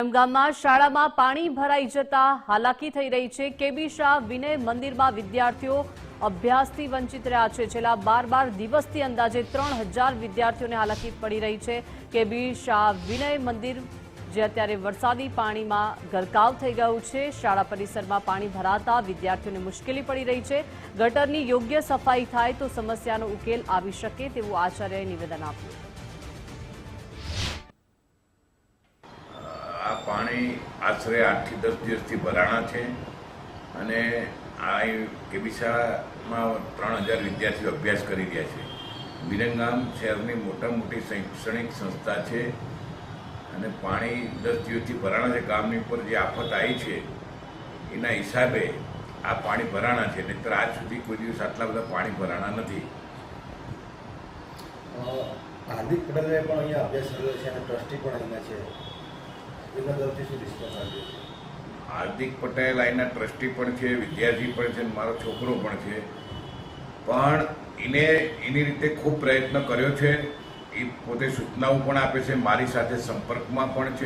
ગામમાં શાળામાં પાણી ભરાઈ જતા હાલાકી થઈ રહી છે। કેબી શાહ વિનય મંદિરમાં વિદ્યાર્થીઓ અભ્યાસથી વંચિત રહ્યા છે। છેલ્લા 12 દિવસથી અંદાજે 3000 વિદ્યાર્થીઓને હાલાકી પડી રહી છે। કેબી શાહ વિનય મંદિર જે અત્યારે વરસાદી પાણીમાં ગરકાવ થઈ ગયું છે। શાળા પરિસરમાં પાણી ભરાતા વિદ્યાર્થીઓને મુશ્કેલી પડી રહી છે। ગટરની યોગ્ય સફાઈ થાય તો સમસ્યાનો ઉકેલ આવી શકે તેવું આચાર્યએ નિવેદન આપ્યું। આ પાણી આશરે 8 થી 10 દિવસથી ભરાણા છે અને આ કેબી શાળામાં 3000 વિદ્યાર્થીઓ અભ્યાસ કરી રહ્યા છે। વિરંગામ શહેરની મોટી શૈક્ષણિક સંસ્થા છે અને પાણી 10 દિવસથી ભરાણા છે। ગામની ઉપર જે આફત આવી છે એના હિસાબે આ પાણી ભરાણા છે, નહીંતર આજ સુધી કોઈ દિવસ આટલા બધા પાણી ભરાણા નથી। હાર્દિક પટેલે પણ અહીંયા અભ્યાસ કર્યો છે અને ટ્રસ્ટી પણ અહીંયા છે, એના તરફથી શું રિસ્પોન્સ આવ્યો છે? હાર્દિક પટેલ અહીંના ટ્રસ્ટી પણ છે, વિદ્યાર્થી પણ છે, મારો છોકરો પણ છે, પણ એને એની રીતે ખૂબ પ્રયત્ન કર્યો છે। એ પોતે સૂચનાઓ પણ આપે છે, મારી સાથે સંપર્કમાં પણ છે।